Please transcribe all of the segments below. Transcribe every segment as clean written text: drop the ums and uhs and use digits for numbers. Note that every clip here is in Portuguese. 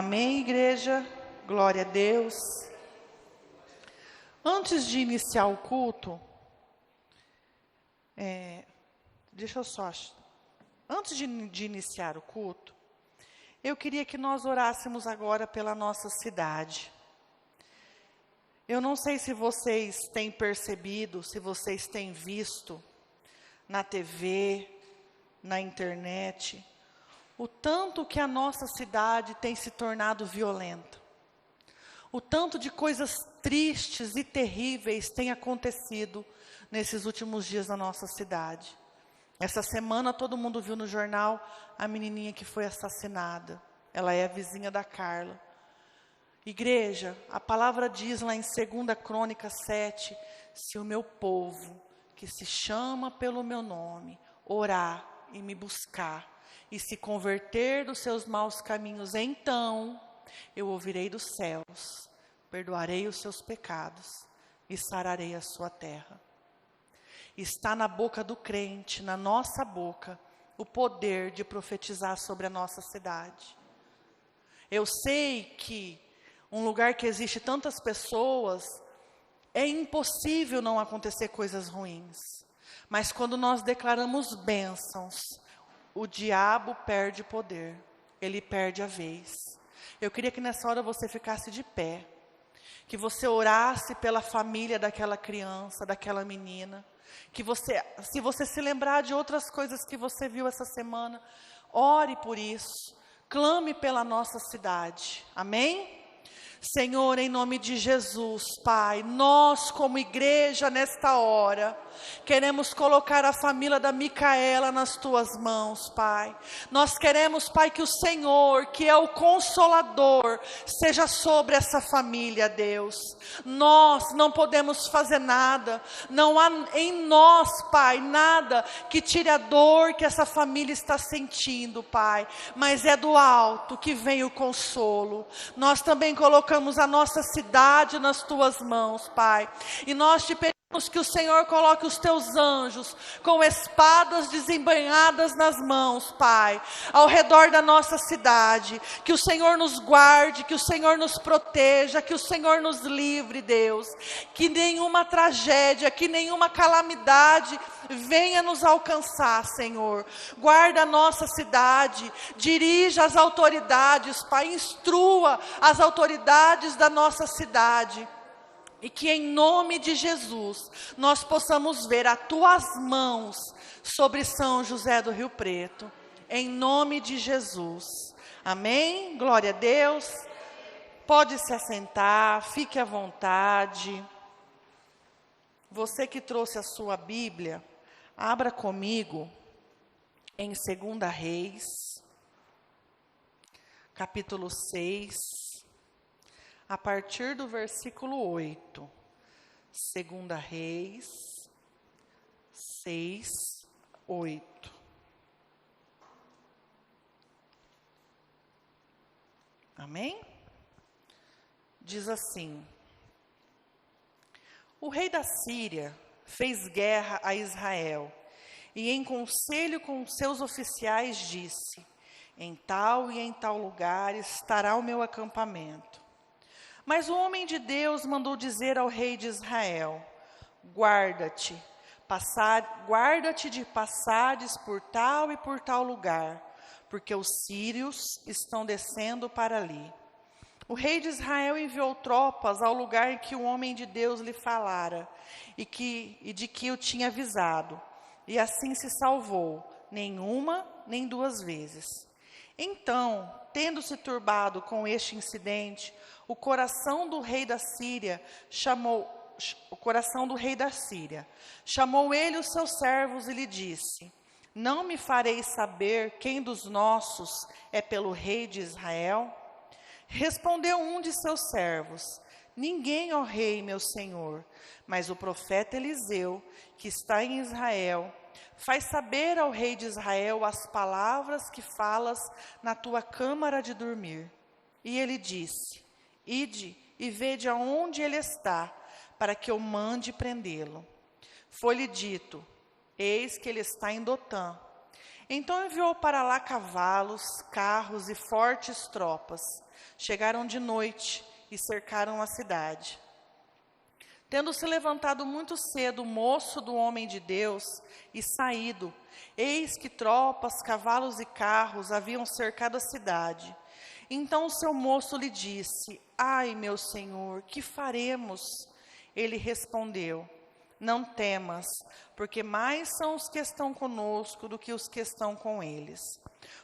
Amém, igreja? Glória a Deus. Antes de iniciar o culto, antes de iniciar o culto, eu queria que nós orássemos agora pela nossa cidade. Eu não sei se vocês têm percebido, se vocês têm visto na TV, na internet, o tanto que a nossa cidade tem se tornado violenta. O tanto de coisas tristes e terríveis tem acontecido nesses últimos dias na nossa cidade. Essa semana todo mundo viu no jornal a menininha que foi assassinada. Ela é a vizinha da Carla. Igreja, a palavra diz lá em 2 Crônicas 7, se o meu povo, que se chama pelo meu nome, orar e me buscar, e se converter dos seus maus caminhos, então eu ouvirei dos céus, perdoarei os seus pecados e sararei a sua terra. Está na boca do crente, na nossa boca, o poder de profetizar sobre a nossa cidade. Eu sei que um lugar que existe tantas pessoas, é impossível não acontecer coisas ruins. Mas quando nós declaramos bênçãos, o diabo perde poder, ele perde a vez. Eu queria que nessa hora você ficasse de pé, que você orasse pela família daquela criança, daquela menina, que você, se você se lembrar de outras coisas que você viu essa semana, ore por isso, clame pela nossa cidade, amém? Senhor, em nome de Jesus, Pai, nós como igreja nesta hora, queremos colocar a família da Micaela nas Tuas mãos, Pai. Nós queremos, Pai, que o Senhor, que é o Consolador, seja sobre essa família, Deus. Nós não podemos fazer nada, não há em nós, Pai, nada que tire a dor que essa família está sentindo, Pai, mas é do alto que vem o consolo. Nós também colocamos a nossa cidade nas Tuas mãos, Pai, e nós te pedimos que o Senhor coloque os Teus anjos com espadas desembainhadas nas mãos, Pai, ao redor da nossa cidade, que o Senhor nos guarde, que o Senhor nos proteja, que o Senhor nos livre, Deus, que nenhuma tragédia, que nenhuma calamidade venha nos alcançar, Senhor. Guarda a nossa cidade, dirija as autoridades, Pai, instrua as autoridades da nossa cidade. E que em nome de Jesus, nós possamos ver as Tuas mãos sobre São José do Rio Preto. Em nome de Jesus. Amém? Glória a Deus. Pode se assentar, fique à vontade. Você que trouxe a sua Bíblia, abra comigo em 2 Reis, capítulo 6. A partir do versículo 8, 2 Reis 6, 8. Amém? Diz assim: o rei da Síria fez guerra a Israel, e em conselho com seus oficiais disse: em tal e em tal lugar estará o meu acampamento. Mas o homem de Deus mandou dizer ao rei de Israel: guarda-te de passares por tal e por tal lugar, porque os sírios estão descendo para ali. O rei de Israel enviou tropas ao lugar em que o homem de Deus lhe falara, e de que o tinha avisado, e assim se salvou, nem uma, nem duas vezes. Então, tendo-se turbado com este incidente, o coração do rei da Síria chamou ele os seus servos e lhe disse: não me fareis saber quem dos nossos é pelo rei de Israel? Respondeu um de seus servos: ninguém, ó rei, meu senhor, mas o profeta Eliseu, que está em Israel, faz saber ao rei de Israel as palavras que falas na tua câmara de dormir. E ele disse: ide e vede aonde ele está, para que eu mande prendê-lo. Foi-lhe dito: eis que ele está em Dotã. Então enviou para lá cavalos, carros e fortes tropas. Chegaram de noite e cercaram a cidade. Tendo se levantado muito cedo o moço do homem de Deus e saído, eis que tropas, cavalos e carros haviam cercado a cidade. Então o seu moço lhe disse: ai, meu senhor, que faremos? Ele respondeu: não temas, porque mais são os que estão conosco do que os que estão com eles.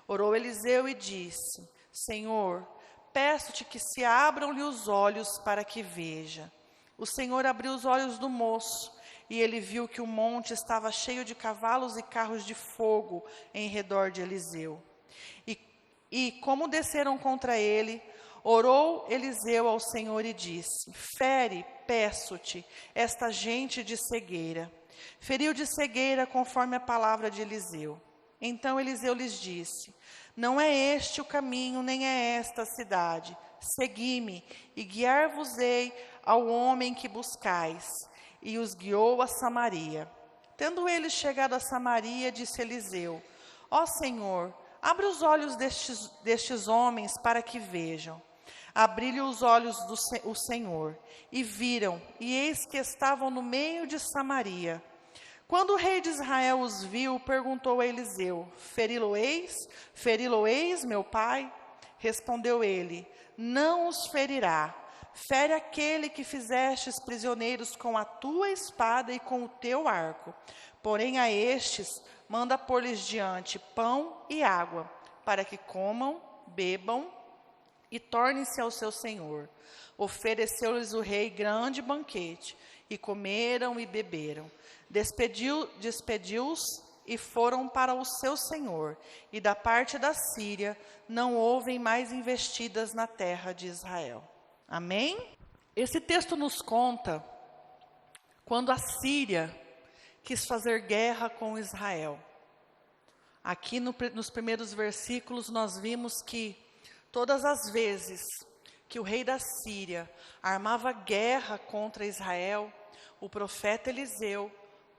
Orou Eliseu e disse: Senhor, peço-te que se abram-lhe os olhos para que veja. O Senhor abriu os olhos do moço, e ele viu que o monte estava cheio de cavalos e carros de fogo em redor de Eliseu. E como desceram contra ele, orou Eliseu ao Senhor e disse: fere, peço-te, esta gente de cegueira. Feriu de cegueira conforme a palavra de Eliseu. Então Eliseu lhes disse: não é este o caminho, nem é esta a cidade. Segui-me, e guiar-vos-ei ao homem que buscais. E os guiou a Samaria. Tendo ele chegado a Samaria, disse Eliseu: ó Senhor, abre os olhos destes homens para que vejam. Abriu-lhe os olhos o Senhor, e viram, e eis que estavam no meio de Samaria. Quando o rei de Israel os viu, perguntou a Eliseu: feri-lo-eis, meu pai? Respondeu ele: não os ferirá. Fere aquele que fizestes prisioneiros com a tua espada e com o teu arco. Porém a estes manda pôr-lhes diante pão e água, para que comam, bebam e tornem-se ao seu senhor. Ofereceu-lhes o rei grande banquete, e comeram e beberam. Despediu-os e foram para o seu senhor. E da parte da Síria não houve mais investidas na terra de Israel. Amém? Esse texto nos conta quando a Síria quis fazer guerra com Israel. Aqui nos primeiros versículos nós vimos que todas as vezes que o rei da Síria armava guerra contra Israel, o profeta Eliseu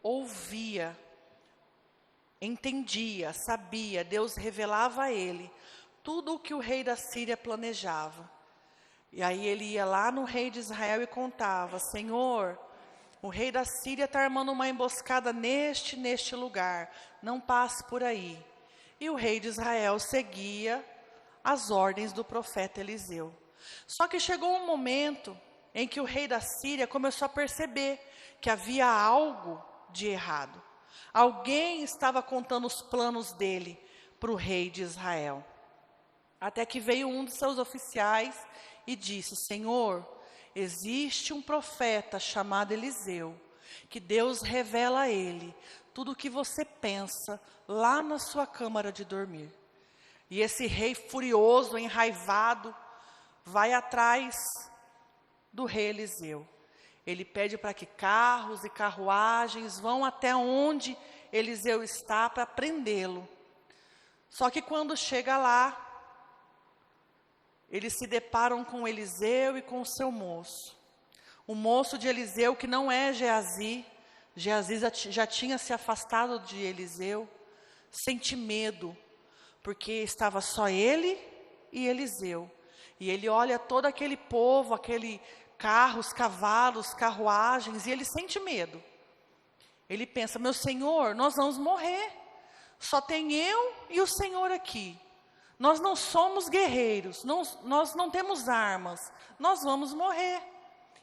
ouvia, entendia, sabia, Deus revelava a ele tudo o que o rei da Síria planejava. E aí ele ia lá no rei de Israel e contava: Senhor, o rei da Síria está armando uma emboscada neste lugar, não passe por aí. E o rei de Israel seguia as ordens do profeta Eliseu. Só que chegou um momento em que o rei da Síria começou a perceber que havia algo de errado. Alguém estava contando os planos dele para o rei de Israel. Até que veio um dos seus oficiais e disse: Senhor, existe um profeta chamado Eliseu, que Deus revela a ele tudo o que você pensa lá na sua câmara de dormir. E esse rei furioso, enraivado, vai atrás do rei Eliseu. Ele pede para que carros e carruagens vão até onde Eliseu está para prendê-lo. Só que quando chega lá, eles se deparam com Eliseu e com o seu moço. O moço de Eliseu, que não é Geazi, Geazi já tinha se afastado de Eliseu, sente medo, porque estava só ele e Eliseu. E ele olha todo aquele povo, aquele carros, cavalos, carruagens, e ele sente medo. Ele pensa: meu Senhor, nós vamos morrer. Só tem eu e o Senhor aqui. Nós não somos guerreiros, nós não temos armas, nós vamos morrer.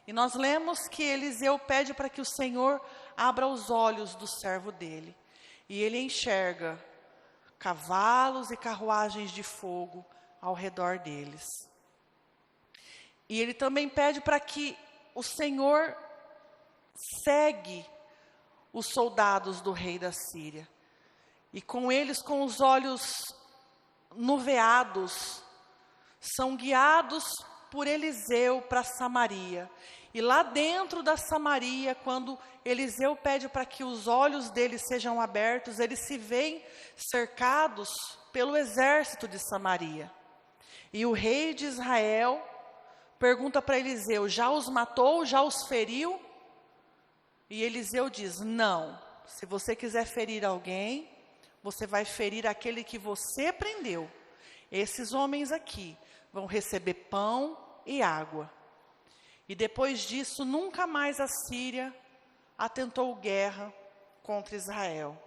E nós lemos que Eliseu pede para que o Senhor abra os olhos do servo dele. E ele enxerga cavalos e carruagens de fogo ao redor deles. E ele também pede para que o Senhor segue os soldados do rei da Síria. E com eles, com os olhos nuveados, são guiados por Eliseu para Samaria. E lá dentro da Samaria, quando Eliseu pede para que os olhos deles sejam abertos, eles se veem cercados pelo exército de Samaria. E o rei de Israel pergunta para Eliseu: já os matou, já os feriu? E Eliseu diz: não, se você quiser ferir alguém, você vai ferir aquele que você prendeu. Esses homens aqui vão receber pão e água. E depois disso, nunca mais a Síria atentou guerra contra Israel.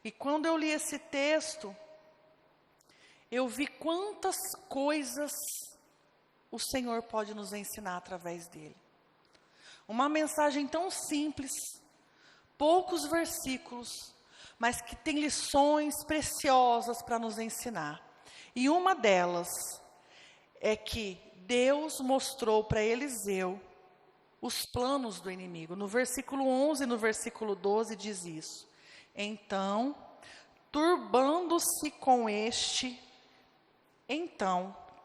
E quando eu li esse texto, eu vi quantas coisas o Senhor pode nos ensinar através dele. Uma mensagem tão simples, poucos versículos, mas que tem lições preciosas para nos ensinar. E uma delas é que Deus mostrou para Eliseu os planos do inimigo. No versículo 11 e no versículo 12 diz isso. Então,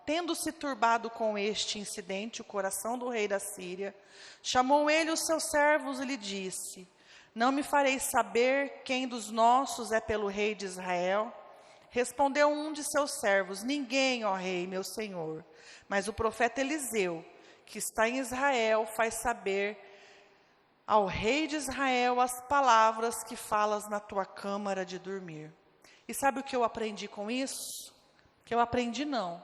tendo-se turbado com este incidente, o coração do rei da Síria, chamou ele os seus servos e lhe disse: não me fareis saber quem dos nossos é pelo rei de Israel? Respondeu um de seus servos: ninguém, ó rei, meu senhor. Mas o profeta Eliseu, que está em Israel, faz saber ao rei de Israel as palavras que falas na tua câmara de dormir. E sabe o que eu aprendi com isso? Que eu aprendi não.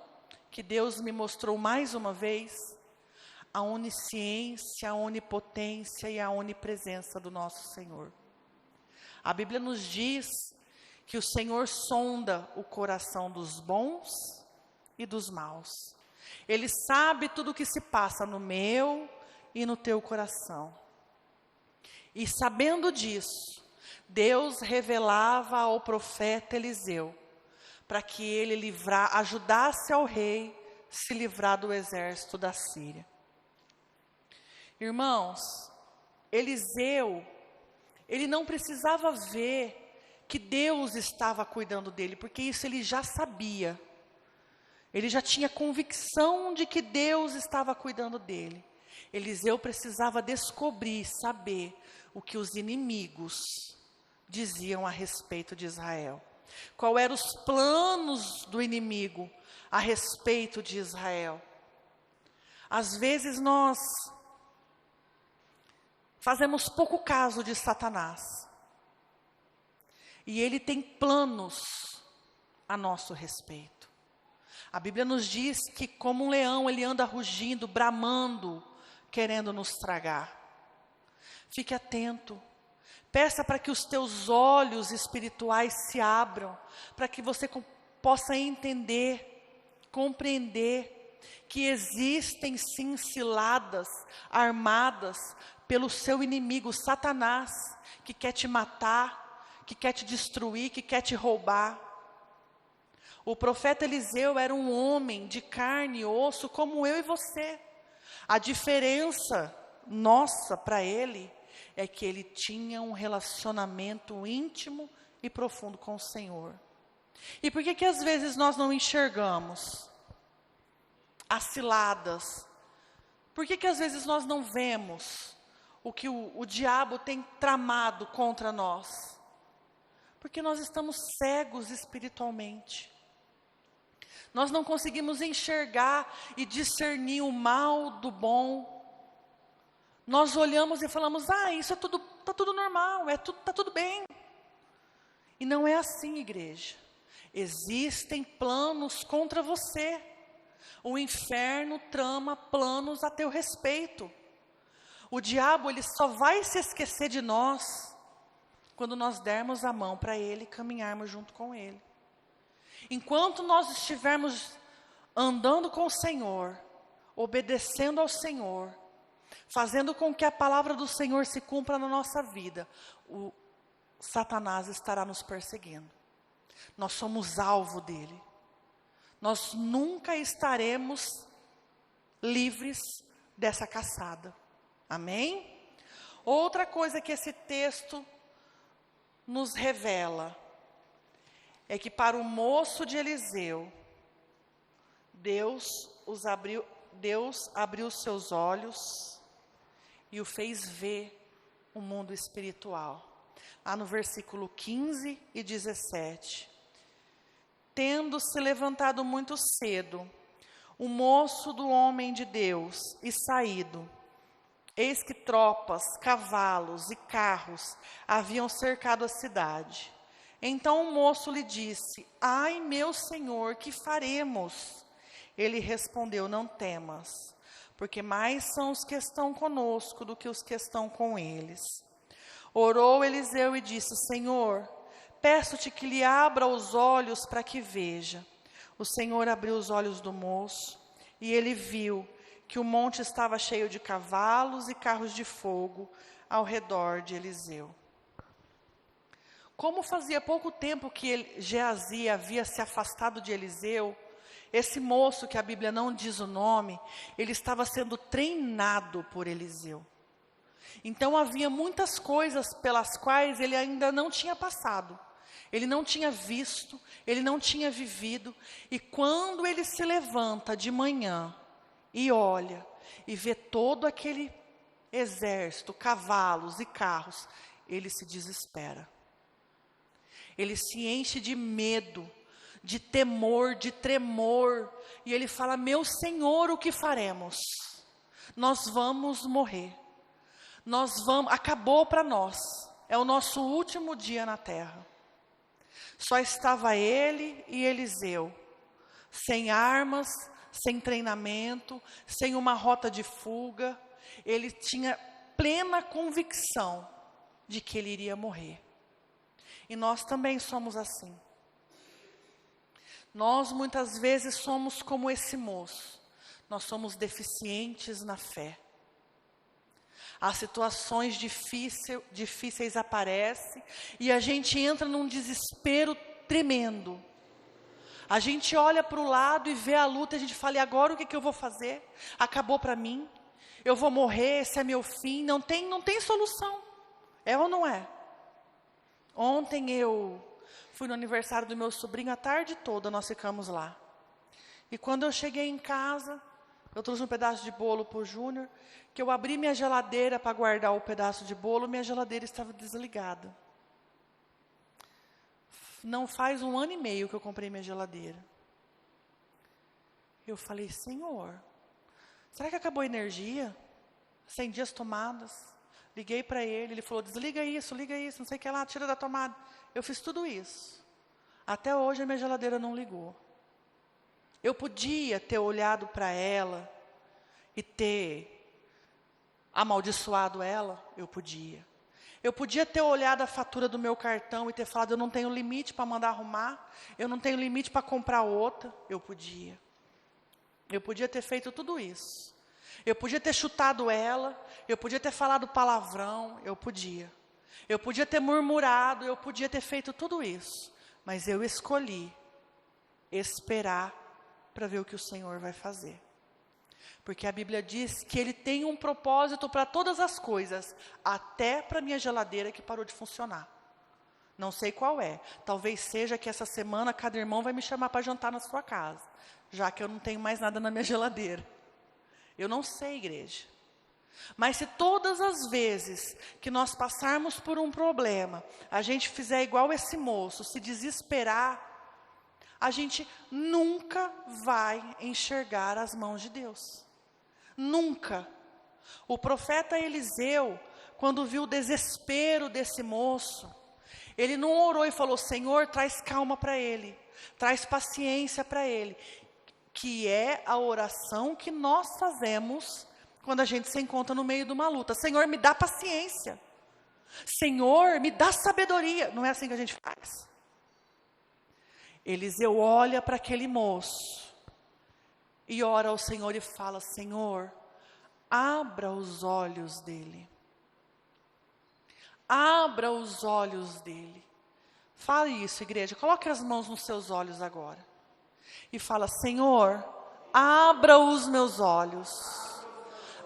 Que Deus me mostrou mais uma vez a onisciência, a onipotência e a onipresença do nosso Senhor. A Bíblia nos diz que o Senhor sonda o coração dos bons e dos maus. Ele sabe tudo o que se passa no meu e no teu coração. E sabendo disso, Deus revelava ao profeta Eliseu, para que ele ajudasse ao rei se livrar do exército da Síria. Irmãos, Eliseu, ele não precisava ver que Deus estava cuidando dele, porque isso ele já sabia. Ele já tinha convicção de que Deus estava cuidando dele. Eliseu precisava descobrir, saber o que os inimigos diziam a respeito de Israel. Qual eram os planos do inimigo a respeito de Israel. Às vezes nós fazemos pouco caso de Satanás. E ele tem planos a nosso respeito. A Bíblia nos diz que como um leão ele anda rugindo, bramando, querendo nos tragar. Fique atento. Peça para que os teus olhos espirituais se abram, para que você possa entender, compreender que existem sim ciladas armadas pelo seu inimigo, Satanás, que quer te matar, que quer te destruir, que quer te roubar. O profeta Eliseu era um homem de carne e osso como eu e você. A diferença nossa para ele é que ele tinha um relacionamento íntimo e profundo com o Senhor. E por que às vezes nós não enxergamos as ciladas? Por que às vezes nós não vemos o que o diabo tem tramado contra nós? Porque nós estamos cegos espiritualmente. Nós não conseguimos enxergar e discernir o mal do bom. Nós olhamos e falamos, isso está tudo normal, está tudo bem. E não é assim, igreja. Existem planos contra você. O inferno trama planos a teu respeito. O diabo, ele só vai se esquecer de nós quando nós dermos a mão para ele e caminharmos junto com ele. Enquanto nós estivermos andando com o Senhor, obedecendo ao Senhor, fazendo com que a palavra do Senhor se cumpra na nossa vida, o Satanás estará nos perseguindo. Nós somos alvo dele. Nós nunca estaremos livres dessa caçada. Amém? Outra coisa que esse texto nos revela é que para o moço de Eliseu, Deus abriu seus olhos e o fez ver o mundo espiritual. Lá no versículo 15 e 17. Tendo se levantado muito cedo, o moço do homem de Deus e saído, eis que tropas, cavalos e carros haviam cercado a cidade. Então o moço lhe disse: ai, meu senhor, que faremos? Ele respondeu: não temas, porque mais são os que estão conosco do que os que estão com eles. Orou Eliseu e disse: Senhor, peço-te que lhe abra os olhos para que veja. O Senhor abriu os olhos do moço, e ele viu que o monte estava cheio de cavalos e carros de fogo ao redor de Eliseu. Como fazia pouco tempo que Geazi havia se afastado de Eliseu, esse moço, que a Bíblia não diz o nome, ele estava sendo treinado por Eliseu. Então havia muitas coisas pelas quais ele ainda não tinha passado. Ele não tinha visto, ele não tinha vivido. E quando ele se levanta de manhã e olha e vê todo aquele exército, cavalos e carros, ele se desespera. Ele se enche de medo, de temor, de tremor. E ele fala: meu Senhor, o que faremos? Nós vamos morrer. Acabou para nós. É o nosso último dia na terra. Só estava ele e Eliseu, sem armas, sem treinamento, sem uma rota de fuga. Ele tinha plena convicção de que ele iria morrer. E nós também somos assim. Nós muitas vezes somos como esse moço. Nós somos deficientes na fé. As situações difíceis aparecem e a gente entra num desespero tremendo. A gente olha para o lado e vê a luta e a gente fala: e agora o que eu vou fazer? Acabou para mim? Eu vou morrer, esse é meu fim? Não tem solução. É ou não é? Ontem eu fui no aniversário do meu sobrinho, a tarde toda nós ficamos lá. E quando eu cheguei em casa, eu trouxe um pedaço de bolo para o Júnior, que eu abri minha geladeira para guardar o pedaço de bolo, minha geladeira estava desligada. Não faz 1 ano e meio que eu comprei minha geladeira. Eu falei: Senhor, será que acabou a energia? Acendi as tomadas, liguei para ele falou: desliga isso, liga isso, não sei o que lá, tira da tomada. Eu fiz tudo isso. Até hoje a minha geladeira não ligou. Eu podia ter olhado para ela e ter amaldiçoado ela, eu podia. Eu podia ter olhado a fatura do meu cartão e ter falado: eu não tenho limite para mandar arrumar, eu não tenho limite para comprar outra, eu podia. Eu podia ter feito tudo isso. Eu podia ter chutado ela, eu podia ter falado palavrão, eu podia. Eu podia ter murmurado, eu podia ter feito tudo isso. Mas eu escolhi esperar para ver o que o Senhor vai fazer. Porque a Bíblia diz que Ele tem um propósito para todas as coisas, até para a minha geladeira que parou de funcionar. Não sei qual é. Talvez seja que essa semana cada irmão vai me chamar para jantar na sua casa, já que eu não tenho mais nada na minha geladeira. Eu não sei, igreja. Mas se todas as vezes que nós passarmos por um problema, a gente fizer igual esse moço, se desesperar, a gente nunca vai enxergar as mãos de Deus. Nunca. O profeta Eliseu, quando viu o desespero desse moço, ele não orou e falou: Senhor, traz calma para ele, traz paciência para ele. Que é a oração que nós fazemos quando a gente se encontra no meio de uma luta. Senhor, me dá paciência. Senhor, me dá sabedoria. Não é assim que a gente faz. Eliseu olha para aquele moço e ora ao Senhor e fala: Senhor, abra os olhos dele. Abra os olhos dele. Fale isso, igreja. Coloque as mãos nos seus olhos agora. E fala: Senhor, abra os meus olhos.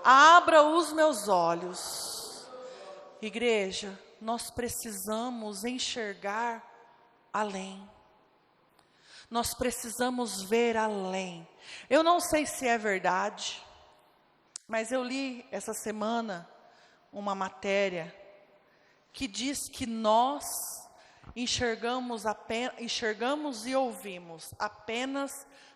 Abra os meus olhos. Igreja, nós precisamos enxergar além. Nós precisamos ver além. Eu não sei se é verdade, mas eu li essa semana uma matéria que diz que nós enxergamos e ouvimos apenas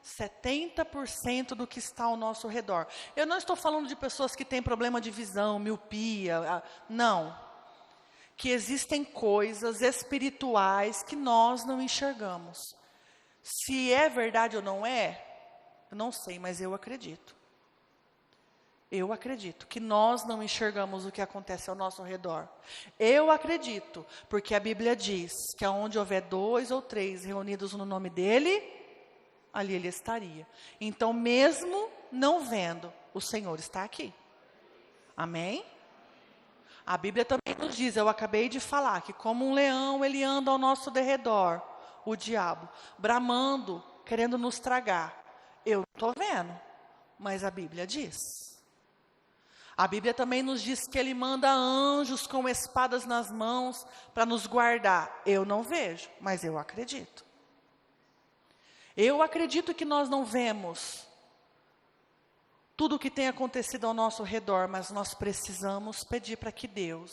70% do que está ao nosso redor. Eu não estou falando de pessoas que têm problema de visão, miopia, não. que existem coisas espirituais que nós não enxergamos. Se é verdade ou não é, eu não sei, mas eu acredito. Eu acredito que nós não enxergamos o que acontece ao nosso redor. Eu acredito, porque a Bíblia diz que aonde houver 2 ou 3 reunidos no nome dele, ali ele estaria. Então, mesmo não vendo, o Senhor está aqui. Amém? A Bíblia também nos diz, eu acabei de falar, que como um leão ele anda ao nosso derredor, o diabo, bramando, querendo nos tragar. Eu não estou vendo, mas a Bíblia diz. A Bíblia também nos diz que ele manda anjos com espadas nas mãos para nos guardar. Eu não vejo, mas eu acredito. Eu acredito que nós não vemos tudo o que tem acontecido ao nosso redor, mas nós precisamos pedir para que Deus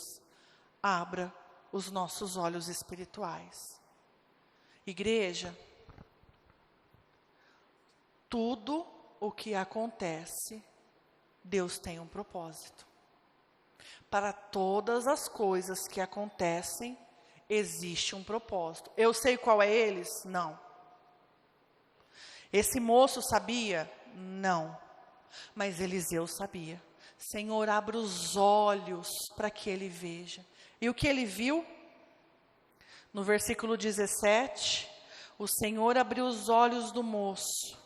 abra os nossos olhos espirituais. Igreja, tudo o que acontece, Deus tem um propósito. Para todas as coisas que acontecem, existe um propósito. Eu sei qual é eles? Não. Esse moço sabia? Não. Mas Eliseu sabia. Senhor, abra os olhos para que ele veja. E o que ele viu? No versículo 17, o Senhor abriu os olhos do moço.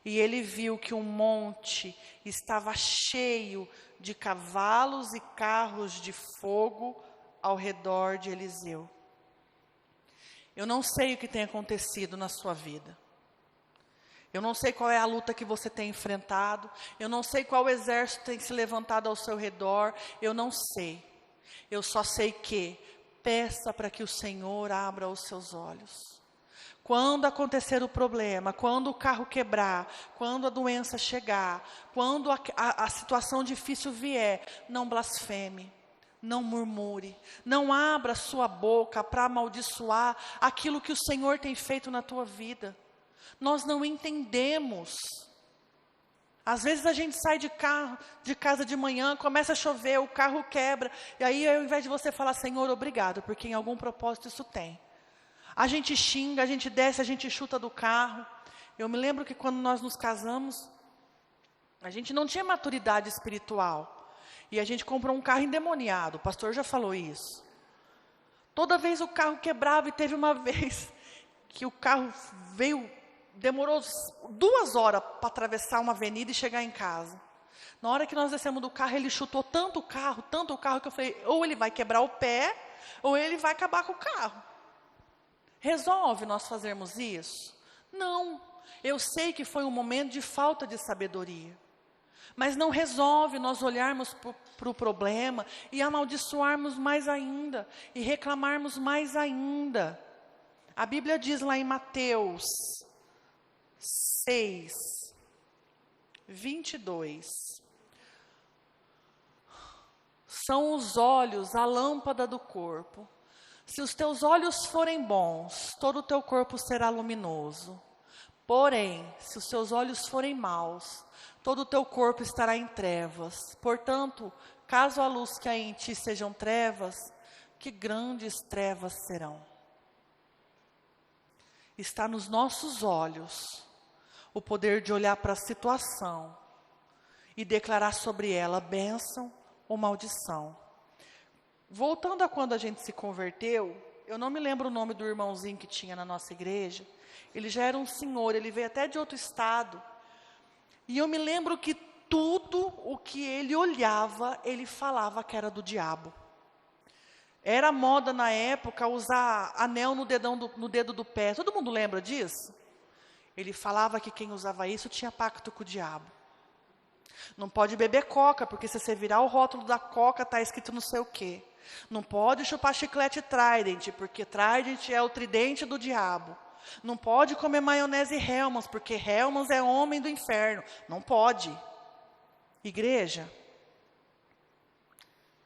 E ele viu que um monte estava cheio de cavalos e carros de fogo ao redor de Eliseu. Eu não sei o que tem acontecido na sua vida. Eu não sei qual é a luta que você tem enfrentado. Eu não sei qual exército tem se levantado ao seu redor. Eu não sei. Eu só sei que peça para que o Senhor abra os seus olhos. Quando acontecer o problema, quando o carro quebrar, quando a doença chegar, quando a situação difícil vier, não blasfeme, não murmure, não abra sua boca para amaldiçoar aquilo que o Senhor tem feito na tua vida. Nós não entendemos. Às vezes a gente sai de casa de manhã, começa a chover, o carro quebra, e aí ao invés de você falar, Senhor, obrigado, porque em algum propósito isso tem. A gente xinga, a gente desce, a gente chuta do carro. Eu me lembro que quando nós nos casamos, a gente não tinha maturidade espiritual. E a gente comprou um carro endemoniado, o pastor já falou isso. Toda vez o carro quebrava e teve uma vez que o carro demorou 2 horas para atravessar uma avenida e chegar em casa. Na hora que nós descemos do carro, ele chutou tanto o carro, que eu falei, ou ele vai quebrar o pé, ou ele vai acabar com o carro. Resolve nós fazermos isso? Não. Eu sei que foi um momento de falta de sabedoria. Mas não resolve nós olharmos para o problema e amaldiçoarmos mais ainda. E reclamarmos mais ainda. A Bíblia diz lá em Mateus 6, 22. São os olhos a lâmpada do corpo. Se os teus olhos forem bons, todo o teu corpo será luminoso. Porém, se os teus olhos forem maus, todo o teu corpo estará em trevas. Portanto, caso a luz que há em ti sejam trevas, que grandes trevas serão. Está nos nossos olhos o poder de olhar para a situação e declarar sobre ela bênção ou maldição. Voltando a quando a gente se converteu, eu não me lembro o nome do irmãozinho que tinha na nossa igreja. Ele já era um senhor, ele veio até de outro estado. E eu me lembro que tudo o que ele olhava, ele falava que era do diabo. Era moda na época usar anel no dedo do pé. Todo mundo lembra disso? Ele falava que quem usava isso tinha pacto com o diabo. Não pode beber coca, porque se você virar o rótulo da coca, está escrito não sei o quê. Não pode chupar chiclete Trident, porque Trident é o tridente do diabo. Não pode comer maionese Hellmann's, porque Hellmann's é homem do inferno. Não pode. Igreja,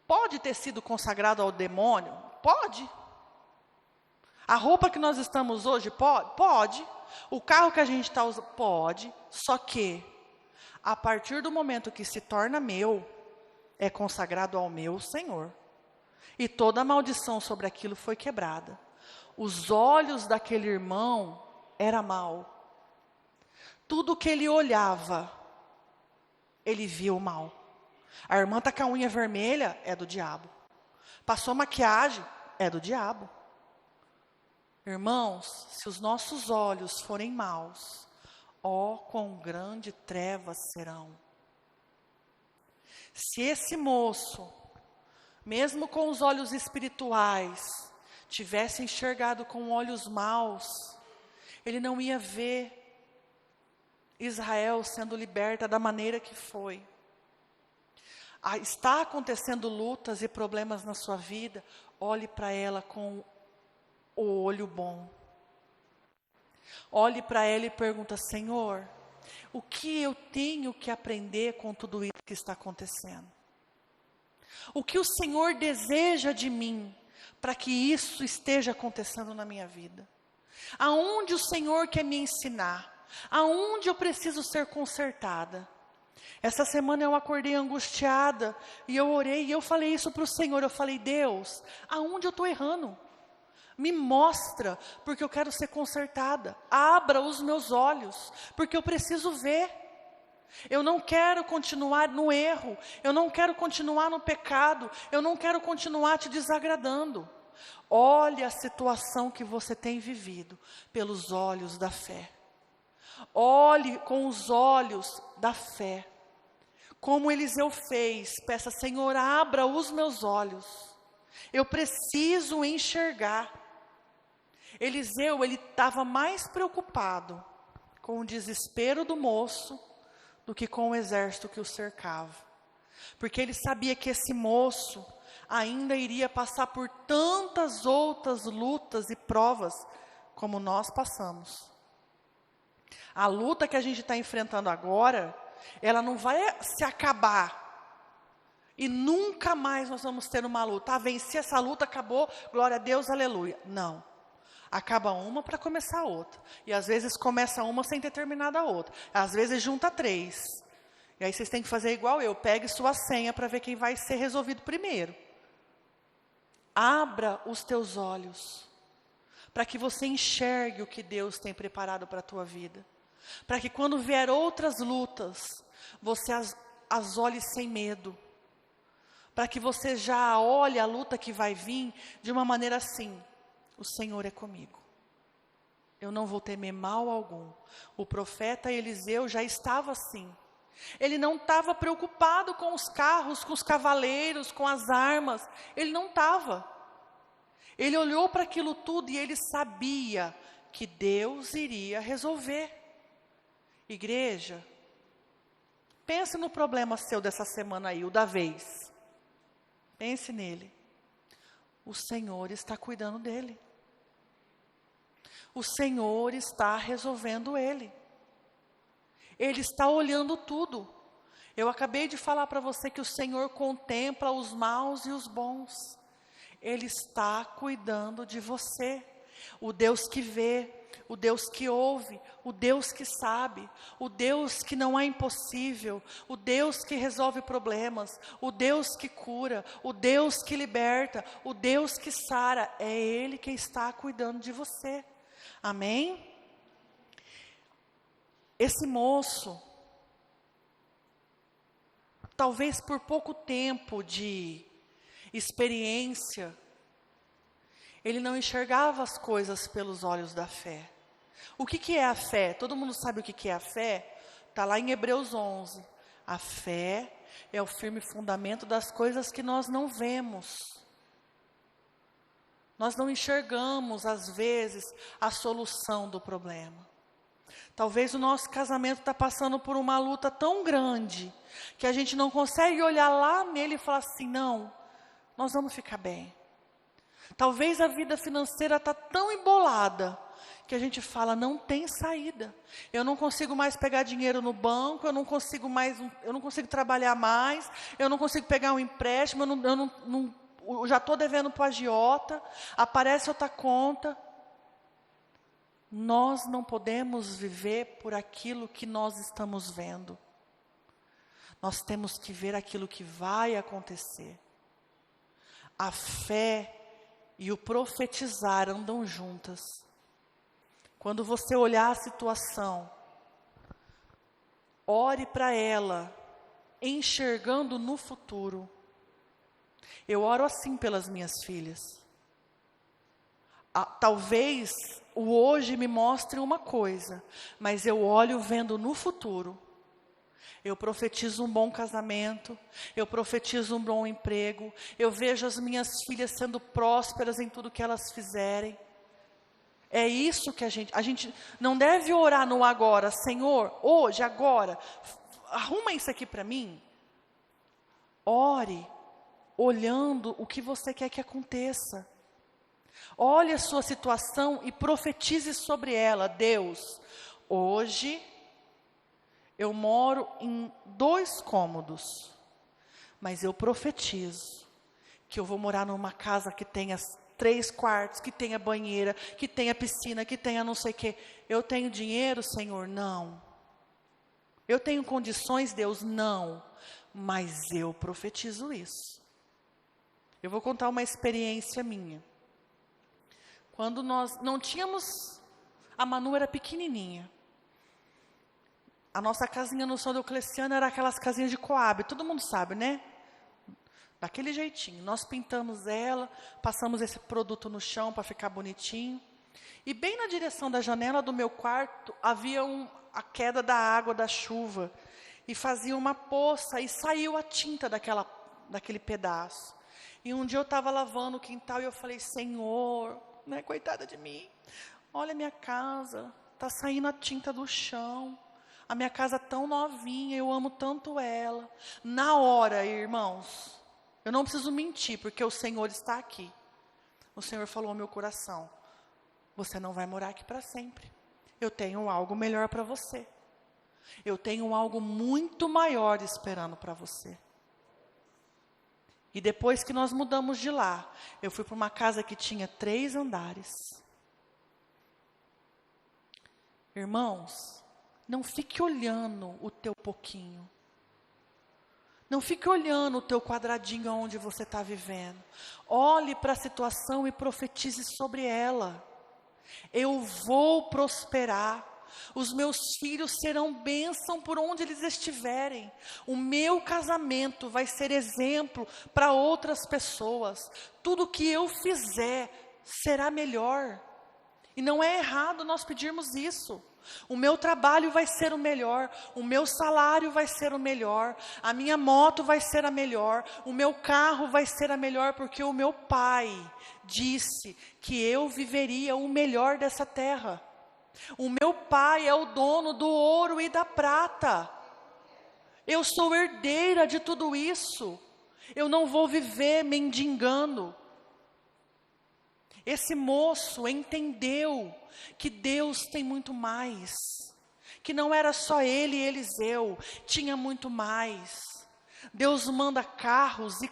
pode ter sido consagrado ao demônio? Pode. A roupa que nós estamos hoje, pode? Pode. O carro que a gente está usando, pode. Só que, a partir do momento que se torna meu, é consagrado ao meu Senhor. E toda a maldição sobre aquilo foi quebrada. Os olhos daquele irmão era mau. Tudo que ele olhava, ele via o mal. A irmã está com a unha vermelha, é do diabo. Passou maquiagem, é do diabo. Irmãos, se os nossos olhos forem maus, ó, quão grande trevas serão. Se esse moço, mesmo com os olhos espirituais, tivesse enxergado com olhos maus, ele não ia ver Israel sendo liberta da maneira que foi. Está acontecendo lutas e problemas na sua vida, olhe para ela com o olho bom. Olhe para ela e pergunta: Senhor, o que eu tenho que aprender com tudo isso que está acontecendo? O que o Senhor deseja de mim para que isso esteja acontecendo na minha vida? Aonde o Senhor quer me ensinar? Aonde eu preciso ser consertada? Essa semana eu acordei angustiada e eu orei e eu falei isso para o Senhor. Eu falei: Deus, aonde eu estou errando? Me mostra, porque eu quero ser consertada. Abra os meus olhos, porque eu preciso ver. Eu não quero continuar no erro. Eu não quero continuar no pecado. Eu não quero continuar te desagradando. Olhe a situação que você tem vivido pelos olhos da fé. Olhe com os olhos da fé. Como Eliseu fez, peça: Senhor, abra os meus olhos. Eu preciso enxergar. Eliseu, ele estava mais preocupado com o desespero do moço do que com o exército que o cercava. Porque ele sabia que esse moço ainda iria passar por tantas outras lutas e provas como nós passamos. A luta que a gente está enfrentando agora, ela não vai se acabar. E nunca mais nós vamos ter uma luta. Venci essa luta, acabou, glória a Deus, aleluia. Não. Acaba uma para começar outra. E às vezes começa uma sem ter terminado a outra. Às vezes junta 3. E aí vocês têm que fazer igual eu. Pegue sua senha para ver quem vai ser resolvido primeiro. Abra os teus olhos. Para que você enxergue o que Deus tem preparado para a tua vida. Para que quando vier outras lutas, você as olhe sem medo. Para que você já olhe a luta que vai vir de uma maneira assim: o Senhor é comigo. Eu não vou temer mal algum. O profeta Eliseu já estava assim. Ele não estava preocupado com os carros, com os cavaleiros, com as armas. Ele não estava. Ele olhou para aquilo tudo e ele sabia que Deus iria resolver. Igreja, pense no problema seu dessa semana aí, o da vez. Pense nele. O Senhor está cuidando dele. O Senhor está resolvendo ele. Ele está olhando tudo. Eu acabei de falar para você que o Senhor contempla os maus e os bons. Ele está cuidando de você. O Deus que vê, o Deus que ouve, o Deus que sabe, o Deus que não é impossível, o Deus que resolve problemas, o Deus que cura, o Deus que liberta, o Deus que sara, é Ele quem está cuidando de você. Amém? Esse moço, talvez por pouco tempo de experiência, ele não enxergava as coisas pelos olhos da fé. O que é a fé? Todo mundo sabe o que é a fé? Está lá em Hebreus 11. A fé é o firme fundamento das coisas que nós não vemos. Nós não enxergamos, às vezes, a solução do problema. Talvez o nosso casamento está passando por uma luta tão grande, que a gente não consegue olhar lá nele e falar assim: não, nós vamos ficar bem. Talvez a vida financeira está tão embolada, que a gente fala: não tem saída. Eu não consigo mais pegar dinheiro no banco, eu não consigo trabalhar mais, eu não consigo pegar um empréstimo, eu já estou devendo para o agiota, aparece outra conta. Nós não podemos viver por aquilo que nós estamos vendo. Nós temos que ver aquilo que vai acontecer. A fé e o profetizar andam juntas. Quando você olhar a situação, ore para ela, enxergando no futuro. Eu oro assim pelas minhas filhas. Talvez o hoje me mostre uma coisa, mas eu olho vendo no futuro. Eu profetizo um bom casamento, eu profetizo um bom emprego, eu vejo as minhas filhas sendo prósperas em tudo que elas fizerem. É isso que a gente não deve orar no agora. Senhor, hoje, agora, arruma isso aqui para mim. Ore, olhando o que você quer que aconteça. Olhe a sua situação e profetize sobre ela. Deus, hoje eu moro em 2 cômodos, mas eu profetizo que eu vou morar numa casa que tenha 3 quartos, que tenha banheira, que tenha piscina, que tenha não sei o quê. Eu tenho dinheiro, Senhor? Não. Eu tenho condições, Deus? Não. Mas eu profetizo isso. Eu vou contar uma experiência minha. Quando nós não tínhamos, a Manu era pequenininha. A nossa casinha no São Diocleciano era aquelas casinhas de Coab, todo mundo sabe, né? Daquele jeitinho. Nós pintamos ela, passamos esse produto no chão para ficar bonitinho. E bem na direção da janela do meu quarto, havia a queda da água da chuva. E fazia uma poça e saiu a tinta daquele pedaço. E um dia eu estava lavando o quintal e eu falei, Senhor, né, coitada de mim, olha a minha casa, está saindo a tinta do chão. A minha casa tão novinha, eu amo tanto ela. Na hora, irmãos, eu não preciso mentir, porque o Senhor está aqui. O Senhor falou ao meu coração, você não vai morar aqui para sempre. Eu tenho algo melhor para você. Eu tenho algo muito maior esperando para você. E depois que nós mudamos de lá, eu fui para uma casa que tinha 3 andares. Irmãos, não fique olhando o teu pouquinho. Não fique olhando o teu quadradinho onde você está vivendo. Olhe para a situação e profetize sobre ela. Eu vou prosperar. Os meus filhos serão bênção por onde eles estiverem. O meu casamento vai ser exemplo para outras pessoas. Tudo que eu fizer será melhor. E não é errado nós pedirmos isso. O meu trabalho vai ser o melhor, o meu salário vai ser o melhor, a minha moto vai ser a melhor, o meu carro vai ser a melhor, porque o meu pai disse que eu viveria o melhor dessa terra. O meu pai é o dono do ouro e da prata. Eu sou herdeira de tudo isso. Eu não vou viver mendigando. Esse moço entendeu que Deus tem muito mais, que não era só ele e Eliseu, tinha muito mais. Deus manda carros e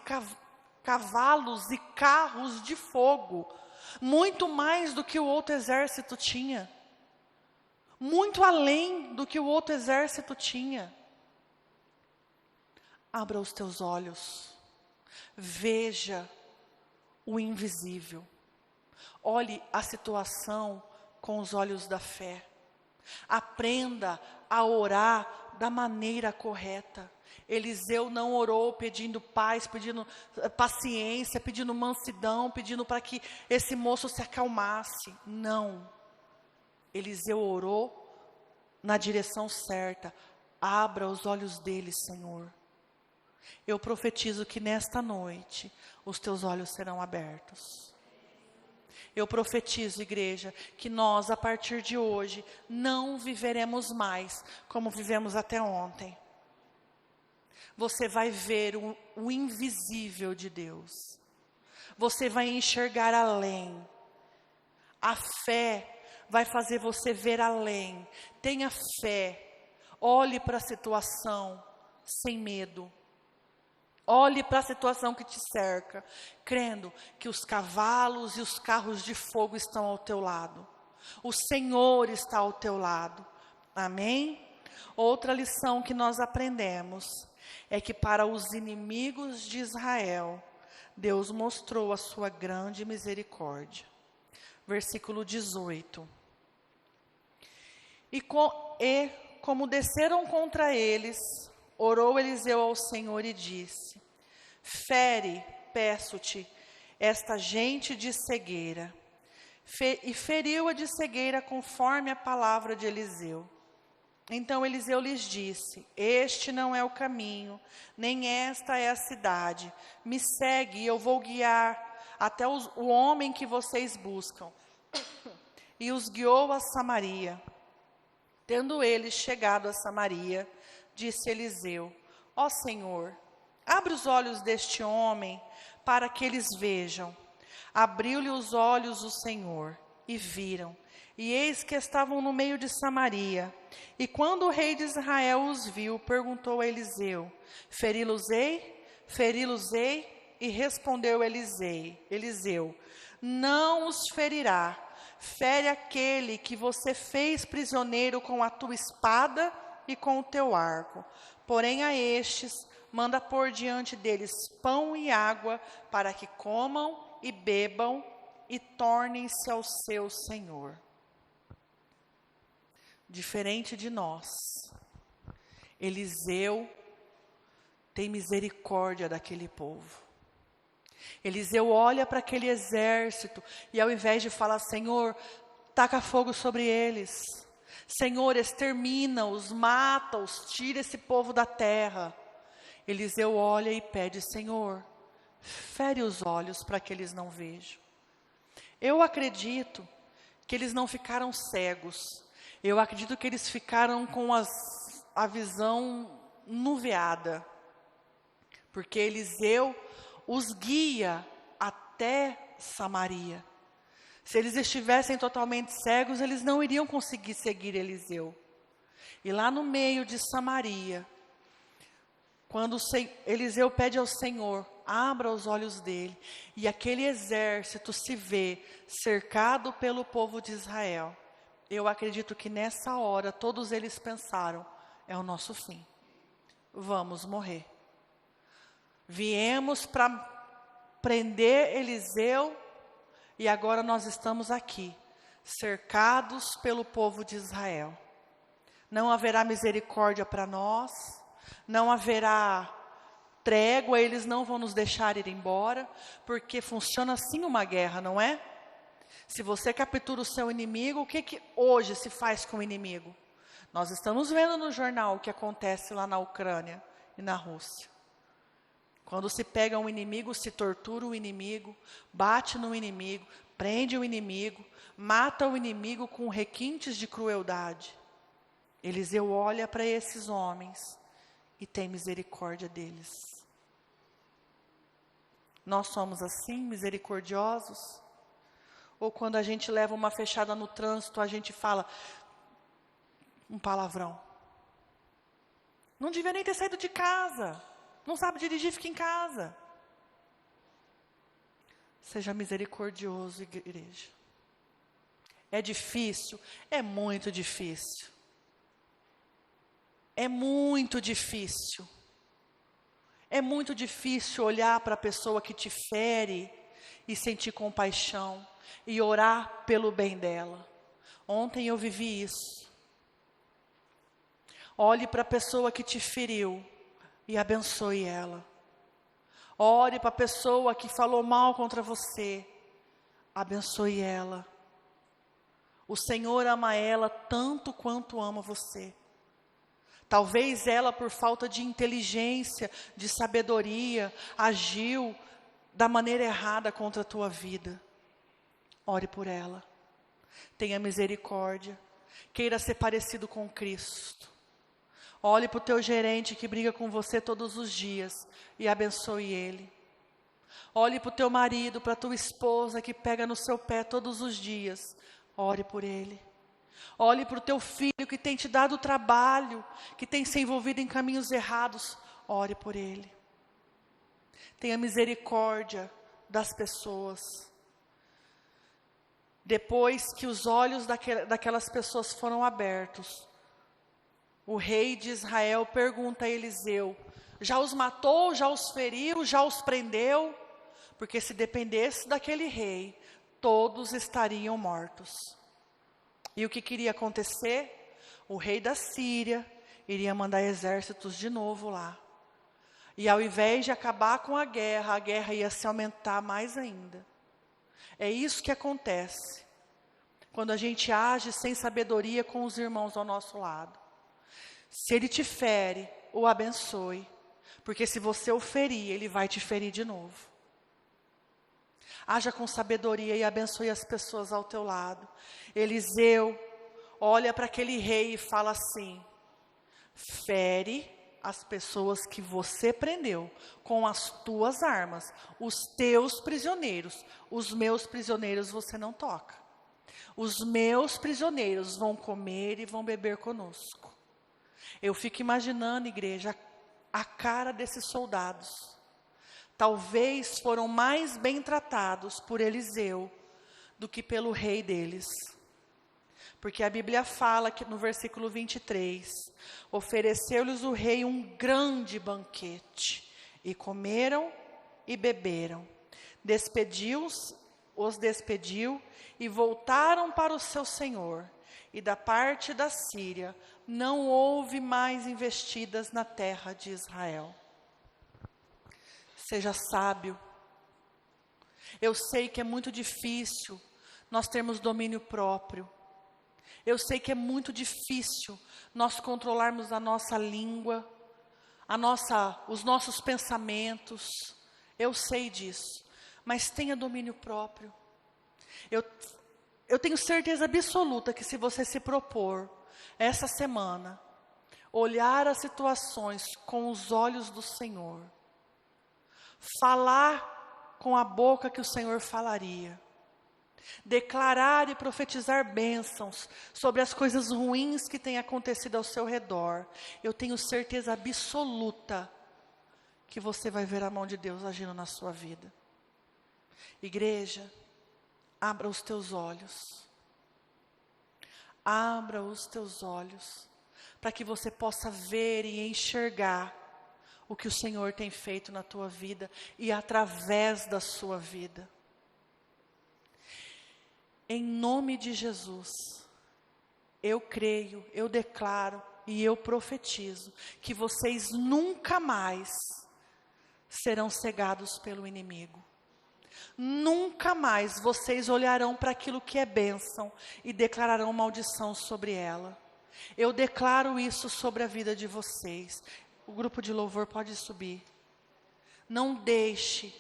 cavalos e carros de fogo, muito mais do que o outro exército tinha, muito além do que o outro exército tinha. Abra os teus olhos, veja o invisível. Olhe a situação com os olhos da fé. Aprenda a orar da maneira correta. Eliseu não orou pedindo paz, pedindo paciência, pedindo mansidão, pedindo para que esse moço se acalmasse. Não. Eliseu orou na direção certa. Abra os olhos dele, Senhor. Eu profetizo que nesta noite os teus olhos serão abertos. Eu profetizo, igreja, que nós, a partir de hoje, não viveremos mais como vivemos até ontem. Você vai ver o invisível de Deus. Você vai enxergar além. A fé vai fazer você ver além. Tenha fé. Olhe para a situação sem medo. Olhe para a situação que te cerca, crendo que os cavalos e os carros de fogo estão ao teu lado. O Senhor está ao teu lado. Amém? Outra lição que nós aprendemos é que para os inimigos de Israel, Deus mostrou a sua grande misericórdia. Versículo 18. E como desceram contra eles, orou Eliseu ao Senhor e disse: fere, peço-te, esta gente de cegueira. E feriu-a de cegueira conforme a palavra de Eliseu. Então Eliseu lhes disse: este não é o caminho, nem esta é a cidade. Me segue e eu vou guiar até o homem que vocês buscam. E os guiou a Samaria. Tendo eles chegado a Samaria, disse Eliseu: ó Senhor, abre os olhos deste homem, para que eles vejam. Abriu-lhe os olhos o Senhor, e viram. E eis que estavam no meio de Samaria. E quando o rei de Israel os viu, perguntou a Eliseu: feri-los-ei? Feri-los-ei? E respondeu Eliseu: não os ferirá. Fere aquele que você fez prisioneiro com a tua espada e com o teu arco. Porém a estes manda pôr diante deles pão e água, para que comam e bebam e tornem-se ao seu Senhor. Diferente de nós, Eliseu tem misericórdia daquele povo. Eliseu olha para aquele exército e ao invés de falar: Senhor, taca fogo sobre eles, Senhor, extermina-os, mata-os, tira esse povo da terra, Eliseu olha e pede: Senhor, fere os olhos para que eles não vejam. Eu acredito que eles não ficaram cegos, eu acredito que eles ficaram com a visão nuveada, porque Eliseu os guia até Samaria. Se eles estivessem totalmente cegos, eles não iriam conseguir seguir Eliseu. E lá no meio de Samaria, quando Eliseu pede ao Senhor: abra os olhos dele, e aquele exército se vê cercado pelo povo de Israel, eu acredito que nessa hora todos eles pensaram: é o nosso fim, vamos morrer. Viemos para prender Eliseu e agora nós estamos aqui, cercados pelo povo de Israel. Não haverá misericórdia para nós, não haverá trégua, eles não vão nos deixar ir embora, porque funciona assim uma guerra, não é? Se você captura o seu inimigo, o que hoje se faz com o inimigo? Nós estamos vendo no jornal o que acontece lá na Ucrânia e na Rússia. Quando se pega um inimigo, se tortura o inimigo, bate no inimigo, prende o inimigo, mata o inimigo com requintes de crueldade. Eliseu olha para esses homens e tem misericórdia deles. Nós somos assim, misericordiosos? Ou quando a gente leva uma fechada no trânsito, a gente fala um palavrão? Não devia nem ter saído de casa. Não sabe dirigir, fica em casa. Seja misericordioso, igreja. É difícil? É muito difícil. É muito difícil. É muito difícil olhar para a pessoa que te fere e sentir compaixão e orar pelo bem dela. Ontem eu vivi isso. Olhe para a pessoa que te feriu e abençoe ela. Ore para a pessoa que falou mal contra você. Abençoe ela. O Senhor ama ela tanto quanto ama você. Talvez ela, por falta de inteligência, de sabedoria, agiu da maneira errada contra a tua vida. Ore por ela. Tenha misericórdia. Queira ser parecido com Cristo. Olhe para o teu gerente que briga com você todos os dias e abençoe ele. Olhe para o teu marido, para a tua esposa que pega no seu pé todos os dias. Ore por ele. Olhe para o teu filho que tem te dado trabalho, que tem se envolvido em caminhos errados. Ore por ele. Tenha misericórdia das pessoas. Depois que os olhos daquelas pessoas foram abertos, o rei de Israel pergunta a Eliseu: já os matou, já os feriu, já os prendeu? porque se dependesse daquele rei, todos estariam mortos. E o que queria acontecer? O rei da Síria iria mandar exércitos de novo lá. E ao invés de acabar com a guerra ia se aumentar mais ainda. É isso que acontece quando a gente age sem sabedoria com os irmãos ao nosso lado. Se ele te fere, o abençoe, porque se você o ferir, ele vai te ferir de novo. Haja com sabedoria e abençoe as pessoas ao teu lado. Eliseu olha para aquele rei e fala assim: fere as pessoas que você prendeu com as tuas armas, os teus prisioneiros. Os meus prisioneiros você não toca. Os meus prisioneiros vão comer e vão beber conosco. Eu fico imaginando, igreja, a cara desses soldados. Talvez foram mais bem tratados por Eliseu do que pelo rei deles. Porque a Bíblia fala que no versículo 23, ofereceu-lhes o rei um grande banquete, e comeram e beberam. Os despediu e voltaram para o seu senhor. E da parte da Síria não houve mais investidas na terra de Israel. Seja sábio. Eu sei que é muito difícil nós termos domínio próprio. Eu sei que é muito difícil nós controlarmos a nossa língua, os nossos pensamentos. Eu sei disso, mas tenha domínio próprio. Eu tenho certeza absoluta que se você se propor essa semana, olhar as situações com os olhos do Senhor, falar com a boca que o Senhor falaria, declarar e profetizar bênçãos sobre as coisas ruins que têm acontecido ao seu redor, eu tenho certeza absoluta que você vai ver a mão de Deus agindo na sua vida. Igreja, abra os teus olhos. Abra os teus olhos, para que você possa ver e enxergar o que o Senhor tem feito na tua vida e através da sua vida. Em nome de Jesus, eu creio, eu declaro e eu profetizo que vocês nunca mais serão cegados pelo inimigo. Nunca mais vocês olharão para aquilo que é bênção e declararão maldição sobre ela. Eu declaro isso sobre a vida de vocês. O grupo de louvor pode subir. Não deixe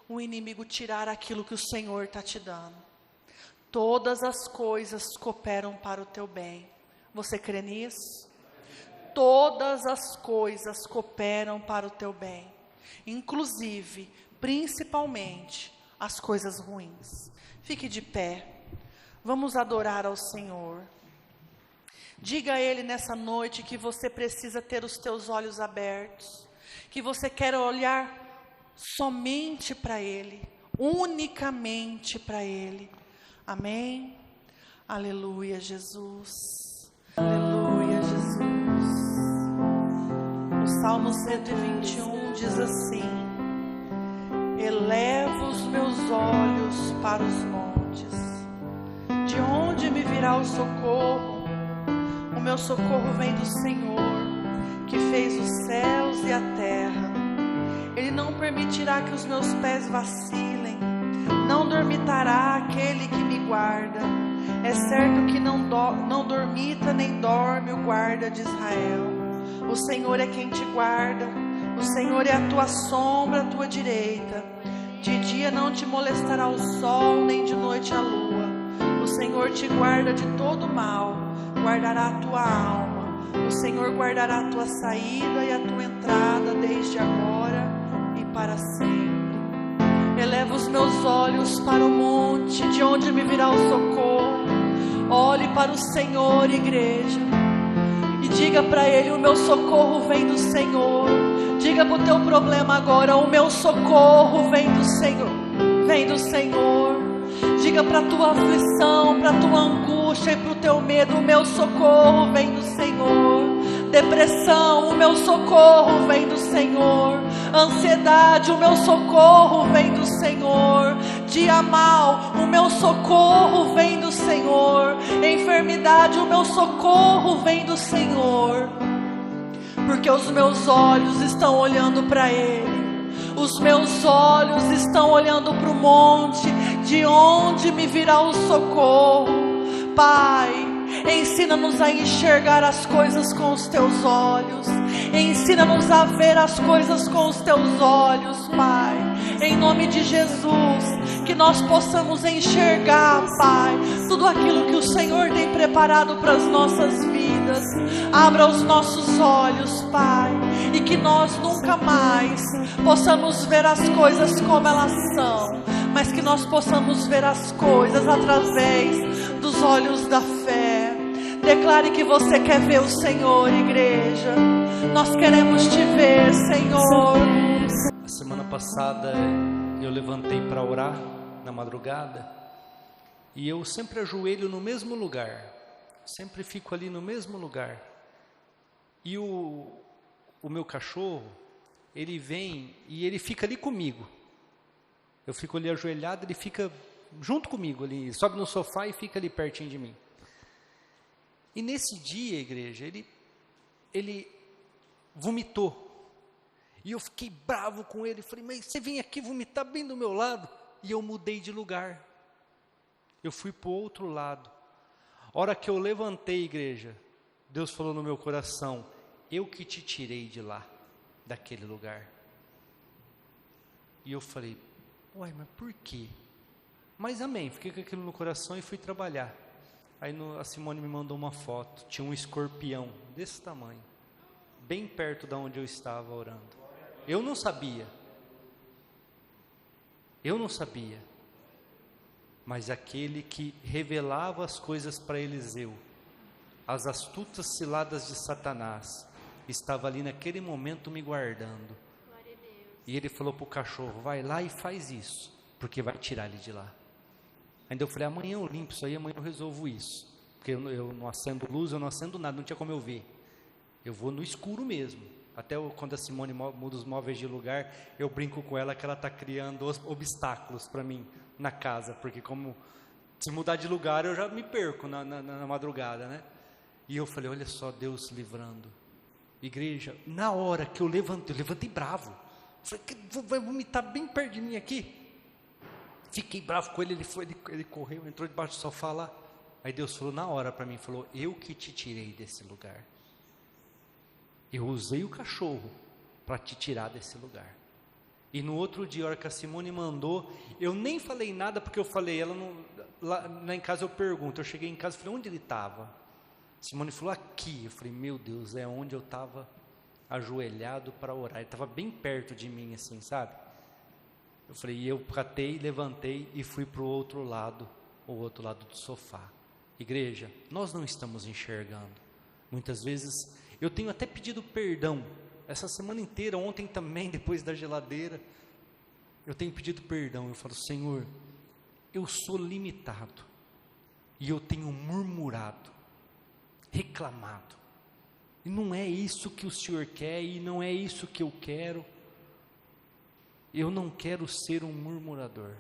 o inimigo tirar aquilo que o Senhor está te dando. Todas as coisas cooperam para o teu bem. Você crê nisso? Todas as coisas cooperam para o teu bem. Inclusive, principalmente, as coisas ruins. Fique de pé. Vamos adorar ao Senhor. Diga a Ele nessa noite que você precisa ter os teus olhos abertos. Que você quer olhar somente para Ele. Unicamente para Ele. Amém? Aleluia, Jesus. Aleluia, Jesus. O Salmo 121 diz assim: elevo os meus olhos para os montes. De onde me virá o socorro? O meu socorro vem do Senhor, que fez os céus e a terra. Ele não permitirá que os meus pés vacilem, não dormitará aquele que me guarda. É certo que não dormita nem dorme o guarda de Israel. O Senhor é quem te guarda. O Senhor é a tua sombra, a tua direita. De dia não te molestará o sol, nem de noite a lua. O Senhor te guarda de todo mal, guardará a tua alma. O Senhor guardará a tua saída e a tua entrada, desde agora e para sempre. Eleva os meus olhos para o monte, de onde me virá o socorro. Olhe para o Senhor, igreja, e diga para Ele: o meu socorro vem do Senhor. Diga para o teu problema agora: o meu socorro vem do Senhor. Vem do Senhor. Diga para a tua aflição, para a tua angústia e para o teu medo: o meu socorro vem do Senhor. Depressão, o meu socorro vem do Senhor. Ansiedade, o meu socorro vem do Senhor. Dia mal, o meu socorro vem do Senhor. Enfermidade, o meu socorro vem do Senhor. Porque os meus olhos estão olhando para Ele. Os meus olhos estão olhando para o monte, de onde me virá o socorro. Pai, ensina-nos a enxergar as coisas com os teus olhos. Ensina-nos a ver as coisas com os teus olhos, Pai. Em nome de Jesus, que nós possamos enxergar, Pai, tudo aquilo que o Senhor tem preparado para as nossas vidas. Abra os nossos olhos, Pai, e que nós nunca mais possamos ver as coisas como elas são, mas que nós possamos ver as coisas através dos olhos da fé. Declare que você quer ver o Senhor, igreja. Nós queremos te ver, Senhor. A semana passada eu levantei para orar na madrugada e eu sempre ajoelho no mesmo lugar, sempre fico ali no mesmo lugar. E o meu cachorro, ele vem e ele fica ali comigo. Eu fico ali ajoelhado, ele fica junto comigo ali, sobe no sofá e fica ali pertinho de mim. E nesse dia, igreja, ele vomitou. E eu fiquei bravo com ele, falei, mas você vem aqui vomitar bem do meu lado? E eu mudei de lugar. Eu fui para o outro lado. A hora que eu levantei, igreja, Deus falou no meu coração, eu que te tirei de lá, daquele lugar. E eu falei, uai, mas por quê? Mas amém, fiquei com aquilo no coração e fui trabalhar. Aí a Simone me mandou uma foto, tinha um escorpião desse tamanho, bem perto de onde eu estava orando. Eu não sabia, mas aquele que revelava as coisas para Eliseu, as astutas ciladas de Satanás, estava ali naquele momento me guardando. E ele falou para o cachorro, vai lá e faz isso, porque vai tirar ele de lá. Ainda eu falei, amanhã eu limpo isso aí, amanhã eu resolvo isso. Porque eu não acendo luz, eu não acendo nada, não tinha como eu ver. Eu vou no escuro mesmo. Até quando a Simone muda os móveis de lugar, eu brinco com ela que ela está criando obstáculos para mim na casa. Porque como se mudar de lugar, eu já me perco na madrugada, né? E eu falei, olha só, Deus livrando. Igreja, na hora que eu levantei bravo. Falei, vai vomitar bem perto de mim aqui? Fiquei bravo com ele, ele correu, entrou debaixo do sofá lá. Aí Deus falou na hora para mim, falou, eu que te tirei desse lugar. Eu usei o cachorro para te tirar desse lugar. E no outro dia, a hora que a Simone mandou, eu nem falei nada, porque eu falei, ela não, lá em casa eu pergunto, eu cheguei em casa e falei, onde ele estava? Simone falou, aqui. Eu falei, meu Deus, é onde eu estava ajoelhado para orar. Ele estava bem perto de mim, assim, sabe? Eu falei, e eu catei, levantei e fui para o outro lado do sofá. Igreja, nós não estamos enxergando. Muitas vezes, eu tenho até pedido perdão, essa semana inteira, ontem também, depois da geladeira, eu tenho pedido perdão. Eu falo, Senhor, eu sou limitado, e eu tenho murmurado, reclamado, e não é isso que o Senhor quer, e não é isso que eu quero. Eu não quero ser um murmurador,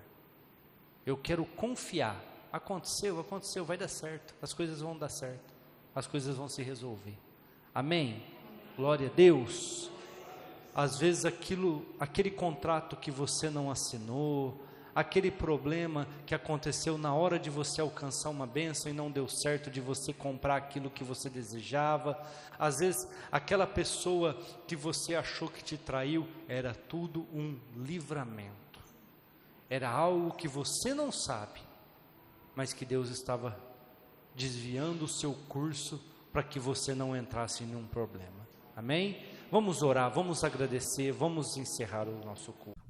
eu quero confiar. Aconteceu, vai dar certo, as coisas vão dar certo, as coisas vão se resolver. Amém? Glória a Deus. Às vezes aquele contrato que você não assinou, aquele problema que aconteceu na hora de você alcançar uma bênção e não deu certo, de você comprar aquilo que você desejava, às vezes aquela pessoa que você achou que te traiu, era tudo um livramento, era algo que você não sabe, mas que Deus estava desviando o seu curso para que você não entrasse em nenhum problema. Amém? Vamos orar, vamos agradecer, vamos encerrar o nosso culto.